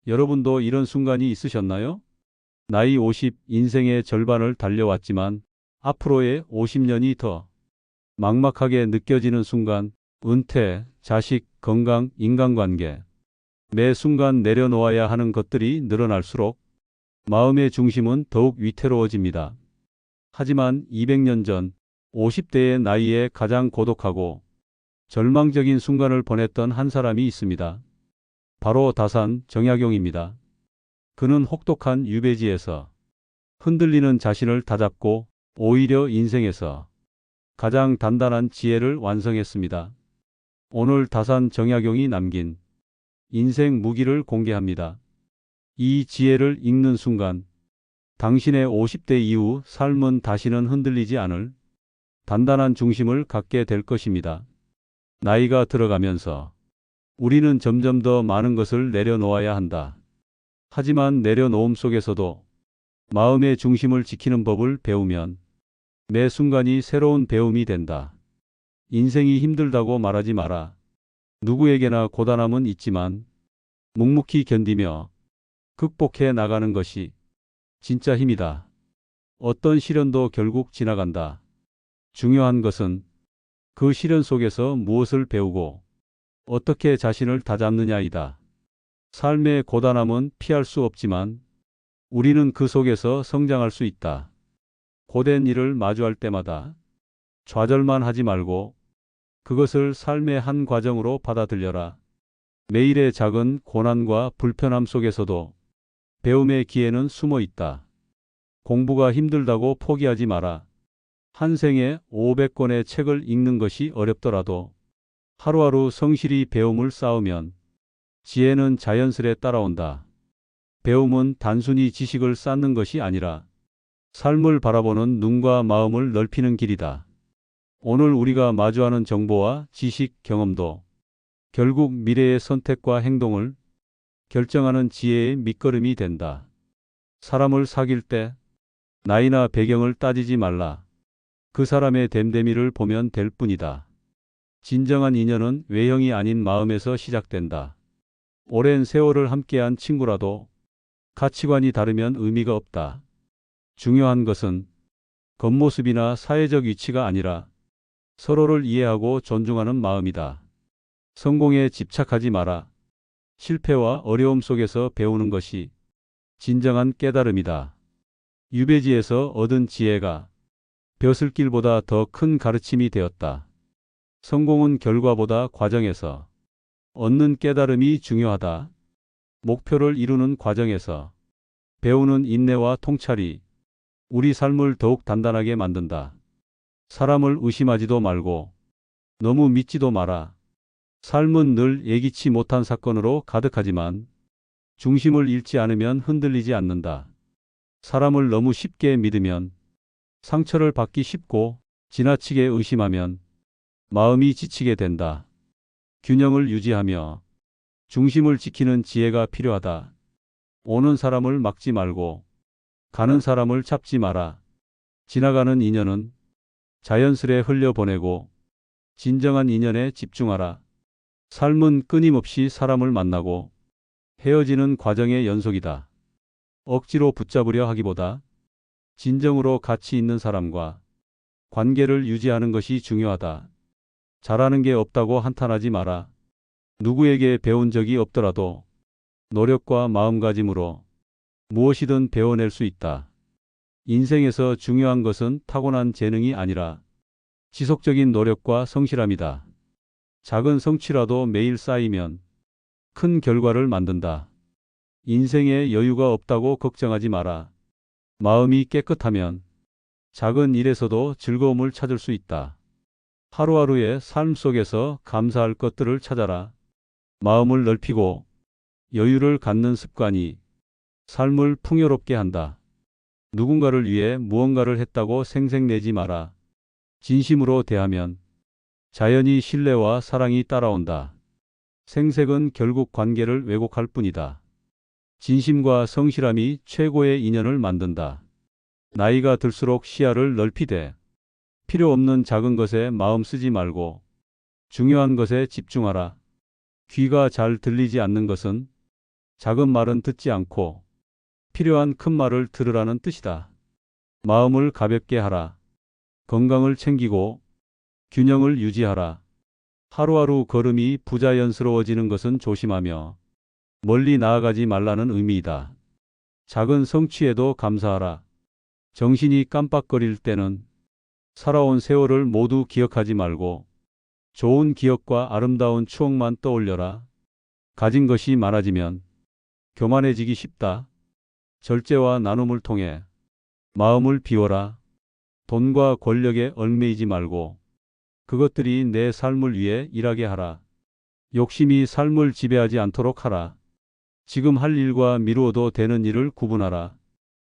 여러분도 이런 순간이 있으셨나요? 나이 50, 인생의 절반을 달려왔지만 앞으로의 50년이 더 막막하게 느껴지는 순간, 은퇴, 자식, 건강, 인간관계. 매 순간 내려놓아야 하는 것들이 늘어날수록 마음의 중심은 더욱 위태로워집니다. 하지만 200년 전 50대의 나이에 가장 고독하고 절망적인 순간을 보냈던 한 사람이 있습니다. 바로 다산 정약용입니다. 그는 혹독한 유배지에서 흔들리는 자신을 다잡고 오히려 인생에서 가장 단단한 지혜를 완성했습니다. 오늘 다산 정약용이 남긴 인생 무기를 공개합니다. 이 지혜를 읽는 순간 당신의 50대 이후 삶은 다시는 흔들리지 않을 단단한 중심을 갖게 될 것입니다. 나이가 들어가면서 우리는 점점 더 많은 것을 내려놓아야 한다. 하지만 내려놓음 속에서도 마음의 중심을 지키는 법을 배우면 매 순간이 새로운 배움이 된다. 인생이 힘들다고 말하지 마라. 누구에게나 고단함은 있지만 묵묵히 견디며 극복해 나가는 것이 진짜 힘이다. 어떤 시련도 결국 지나간다. 중요한 것은 그 시련 속에서 무엇을 배우고 어떻게 자신을 다잡느냐이다. 삶의 고단함은 피할 수 없지만 우리는 그 속에서 성장할 수 있다. 고된 일을 마주할 때마다 좌절만 하지 말고 그것을 삶의 한 과정으로 받아들여라. 매일의 작은 고난과 불편함 속에서도 배움의 기회는 숨어 있다. 공부가 힘들다고 포기하지 마라. 한 생에 500권의 책을 읽는 것이 어렵더라도 하루하루 성실히 배움을 쌓으면 지혜는 자연스레 따라온다. 배움은 단순히 지식을 쌓는 것이 아니라 삶을 바라보는 눈과 마음을 넓히는 길이다. 오늘 우리가 마주하는 정보와 지식, 경험도 결국 미래의 선택과 행동을 결정하는 지혜의 밑거름이 된다. 사람을 사귈 때 나이나 배경을 따지지 말라. 그 사람의 됨됨이를 보면 될 뿐이다. 진정한 인연은 외형이 아닌 마음에서 시작된다. 오랜 세월을 함께한 친구라도 가치관이 다르면 의미가 없다. 중요한 것은 겉모습이나 사회적 위치가 아니라 서로를 이해하고 존중하는 마음이다. 성공에 집착하지 마라. 실패와 어려움 속에서 배우는 것이 진정한 깨달음이다. 유배지에서 얻은 지혜가 벼슬길보다 더 큰 가르침이 되었다. 성공은 결과보다 과정에서 얻는 깨달음이 중요하다. 목표를 이루는 과정에서 배우는 인내와 통찰이 우리 삶을 더욱 단단하게 만든다. 사람을 의심하지도 말고 너무 믿지도 마라. 삶은 늘 예기치 못한 사건으로 가득하지만 중심을 잃지 않으면 흔들리지 않는다. 사람을 너무 쉽게 믿으면 상처를 받기 쉽고 지나치게 의심하면 마음이 지치게 된다. 균형을 유지하며 중심을 지키는 지혜가 필요하다. 오는 사람을 막지 말고 가는 사람을 잡지 마라. 지나가는 인연은 자연스레 흘려보내고 진정한 인연에 집중하라. 삶은 끊임없이 사람을 만나고 헤어지는 과정의 연속이다. 억지로 붙잡으려 하기보다 진정으로 가치 있는 사람과 관계를 유지하는 것이 중요하다. 잘하는 게 없다고 한탄하지 마라. 누구에게 배운 적이 없더라도 노력과 마음가짐으로 무엇이든 배워낼 수 있다. 인생에서 중요한 것은 타고난 재능이 아니라 지속적인 노력과 성실함이다. 작은 성취라도 매일 쌓이면 큰 결과를 만든다. 인생에 여유가 없다고 걱정하지 마라. 마음이 깨끗하면 작은 일에서도 즐거움을 찾을 수 있다. 하루하루의 삶 속에서 감사할 것들을 찾아라. 마음을 넓히고 여유를 갖는 습관이 삶을 풍요롭게 한다. 누군가를 위해 무언가를 했다고 생색내지 마라. 진심으로 대하면 자연히 신뢰와 사랑이 따라온다. 생색은 결국 관계를 왜곡할 뿐이다. 진심과 성실함이 최고의 인연을 만든다. 나이가 들수록 시야를 넓히되 필요 없는 작은 것에 마음 쓰지 말고 중요한 것에 집중하라. 귀가 잘 들리지 않는 것은 작은 말은 듣지 않고 필요한 큰 말을 들으라는 뜻이다. 마음을 가볍게 하라. 건강을 챙기고 균형을 유지하라. 하루하루 걸음이 부자연스러워지는 것은 조심하며 멀리 나아가지 말라는 의미이다. 작은 성취에도 감사하라. 정신이 깜빡거릴 때는 살아온 세월을 모두 기억하지 말고 좋은 기억과 아름다운 추억만 떠올려라. 가진 것이 많아지면 교만해지기 쉽다. 절제와 나눔을 통해 마음을 비워라. 돈과 권력에 얽매이지 말고 그것들이 내 삶을 위해 일하게 하라. 욕심이 삶을 지배하지 않도록 하라. 지금 할 일과 미루어도 되는 일을 구분하라.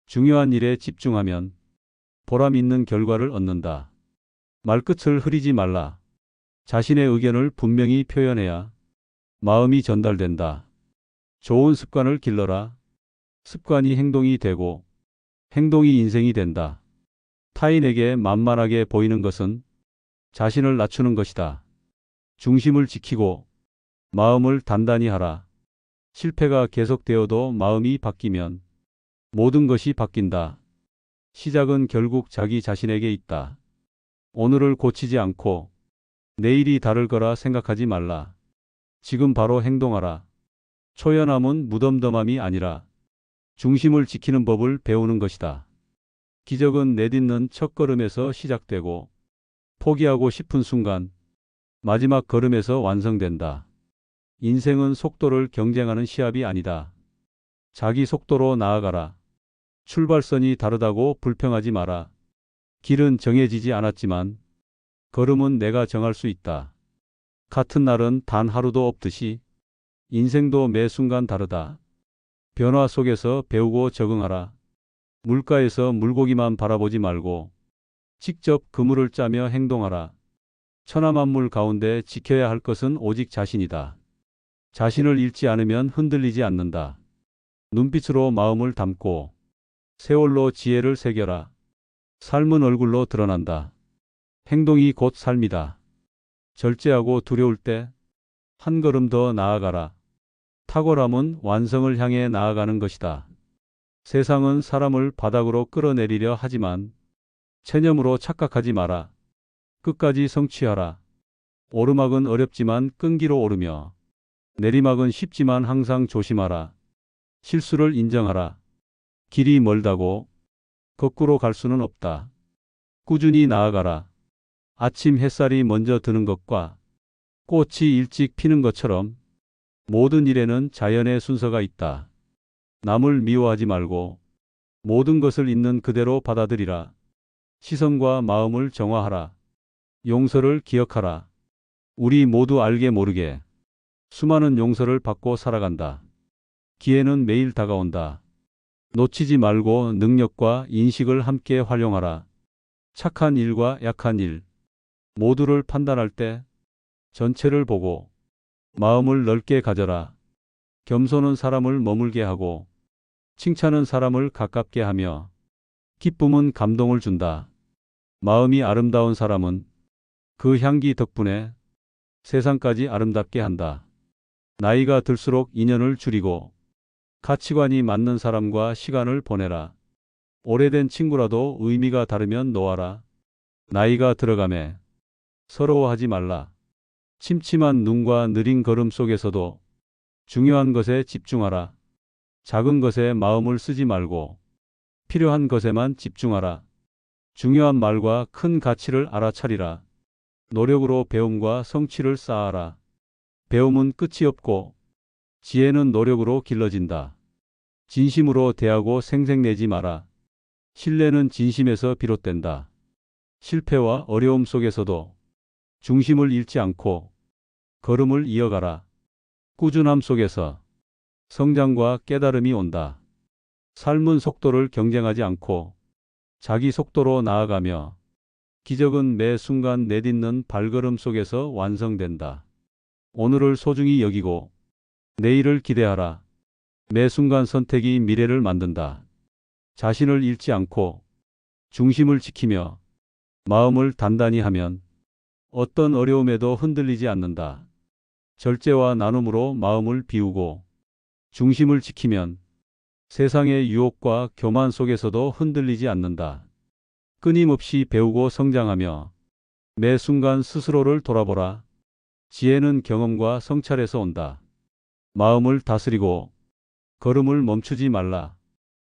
중요한 일에 집중하면 보람 있는 결과를 얻는다. 말끝을 흐리지 말라. 자신의 의견을 분명히 표현해야 마음이 전달된다. 좋은 습관을 길러라. 습관이 행동이 되고 행동이 인생이 된다. 타인에게 만만하게 보이는 것은 자신을 낮추는 것이다. 중심을 지키고 마음을 단단히 하라. 실패가 계속되어도 마음이 바뀌면 모든 것이 바뀐다. 시작은 결국 자기 자신에게 있다. 오늘을 고치지 않고 내일이 다를 거라 생각하지 말라. 지금 바로 행동하라. 초연함은 무덤덤함이 아니라 중심을 지키는 법을 배우는 것이다. 기적은 내딛는 첫걸음에서 시작되고 포기하고 싶은 순간 마지막 걸음에서 완성된다. 인생은 속도를 경쟁하는 시합이 아니다. 자기 속도로 나아가라. 출발선이 다르다고 불평하지 마라. 길은 정해지지 않았지만 걸음은 내가 정할 수 있다. 같은 날은 단 하루도 없듯이 인생도 매 순간 다르다. 변화 속에서 배우고 적응하라. 물가에서 물고기만 바라보지 말고 직접 그물을 짜며 행동하라. 천하만물 가운데 지켜야 할 것은 오직 자신이다. 자신을 잃지 않으면 흔들리지 않는다. 눈빛으로 마음을 담고 세월로 지혜를 새겨라. 삶은 얼굴로 드러난다. 행동이 곧 삶이다. 절제하고 두려울 때 한 걸음 더 나아가라. 탁월함은 완성을 향해 나아가는 것이다. 세상은 사람을 바닥으로 끌어내리려 하지만 체념으로 착각하지 마라. 끝까지 성취하라. 오르막은 어렵지만 끈기로 오르며 내리막은 쉽지만 항상 조심하라. 실수를 인정하라. 길이 멀다고 거꾸로 갈 수는 없다. 꾸준히 나아가라. 아침 햇살이 먼저 드는 것과 꽃이 일찍 피는 것처럼 모든 일에는 자연의 순서가 있다. 남을 미워하지 말고 모든 것을 있는 그대로 받아들이라. 시선과 마음을 정화하라. 용서를 기억하라. 우리 모두 알게 모르게 수많은 용서를 받고 살아간다. 기회는 매일 다가온다. 놓치지 말고 능력과 인식을 함께 활용하라. 착한 일과 약한 일 모두를 판단할 때 전체를 보고 마음을 넓게 가져라. 겸손은 사람을 머물게 하고 칭찬은 사람을 가깝게 하며 기쁨은 감동을 준다. 마음이 아름다운 사람은 그 향기 덕분에 세상까지 아름답게 한다. 나이가 들수록 인연을 줄이고 가치관이 맞는 사람과 시간을 보내라. 오래된 친구라도 의미가 다르면 놓아라. 나이가 들어가매 서러워하지 말라. 침침한 눈과 느린 걸음 속에서도 중요한 것에 집중하라. 작은 것에 마음을 쓰지 말고 필요한 것에만 집중하라. 중요한 말과 큰 가치를 알아차리라. 노력으로 배움과 성취를 쌓아라. 배움은 끝이 없고 지혜는 노력으로 길러진다. 진심으로 대하고 생색내지 마라. 신뢰는 진심에서 비롯된다. 실패와 어려움 속에서도 중심을 잃지 않고 걸음을 이어가라. 꾸준함 속에서 성장과 깨달음이 온다. 삶은 속도를 경쟁하지 않고 자기 속도로 나아가며 기적은 매 순간 내딛는 발걸음 속에서 완성된다. 오늘을 소중히 여기고 내일을 기대하라. 매 순간 선택이 미래를 만든다. 자신을 잃지 않고 중심을 지키며 마음을 단단히 하면 어떤 어려움에도 흔들리지 않는다. 절제와 나눔으로 마음을 비우고 중심을 지키면 세상의 유혹과 교만 속에서도 흔들리지 않는다. 끊임없이 배우고 성장하며 매 순간 스스로를 돌아보라. 지혜는 경험과 성찰에서 온다. 마음을 다스리고 걸음을 멈추지 말라.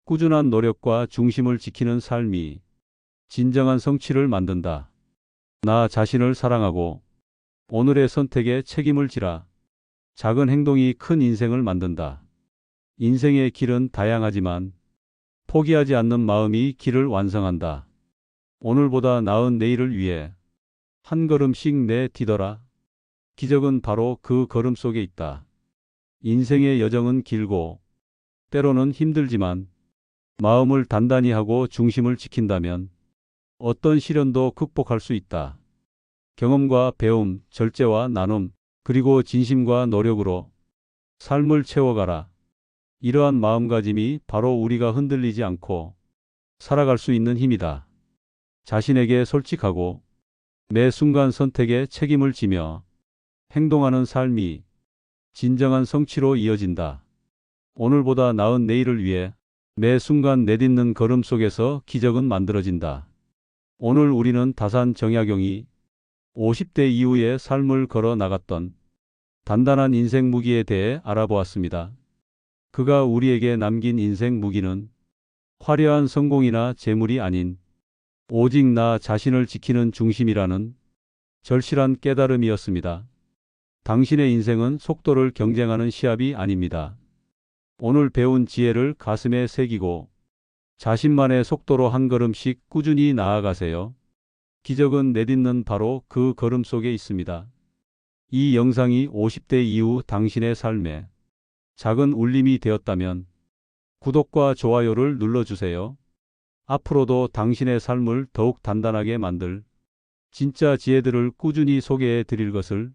꾸준한 노력과 중심을 지키는 삶이 진정한 성취를 만든다. 나 자신을 사랑하고 오늘의 선택에 책임을 지라. 작은 행동이 큰 인생을 만든다. 인생의 길은 다양하지만 포기하지 않는 마음이 길을 완성한다. 오늘보다 나은 내일을 위해 한 걸음씩 내디뎌라. 기적은 바로 그 걸음 속에 있다. 인생의 여정은 길고 때로는 힘들지만 마음을 단단히 하고 중심을 지킨다면 어떤 시련도 극복할 수 있다. 경험과 배움, 절제와 나눔, 그리고 진심과 노력으로 삶을 채워가라. 이러한 마음가짐이 바로 우리가 흔들리지 않고 살아갈 수 있는 힘이다. 자신에게 솔직하고 매 순간 선택에 책임을 지며 행동하는 삶이 진정한 성취로 이어진다. 오늘보다 나은 내일을 위해 매 순간 내딛는 걸음 속에서 기적은 만들어진다. 오늘 우리는 다산 정약용이 50대 이후의 삶을 걸어 나갔던 단단한 인생 무기에 대해 알아보았습니다. 그가 우리에게 남긴 인생 무기는 화려한 성공이나 재물이 아닌 오직 나 자신을 지키는 중심이라는 절실한 깨달음이었습니다. 당신의 인생은 속도를 경쟁하는 시합이 아닙니다. 오늘 배운 지혜를 가슴에 새기고 자신만의 속도로 한 걸음씩 꾸준히 나아가세요. 기적은 내딛는 바로 그 걸음 속에 있습니다. 이 영상이 50대 이후 당신의 삶에 작은 울림이 되었다면 구독과 좋아요를 눌러주세요. 앞으로도 당신의 삶을 더욱 단단하게 만들 진짜 지혜들을 꾸준히 소개해 드릴 것을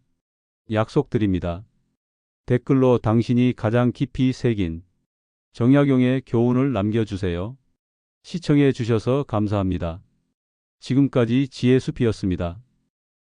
약속드립니다. 댓글로 당신이 가장 깊이 새긴 정약용의 교훈을 남겨주세요. 시청해 주셔서 감사합니다. 지금까지 지혜숲이었습니다.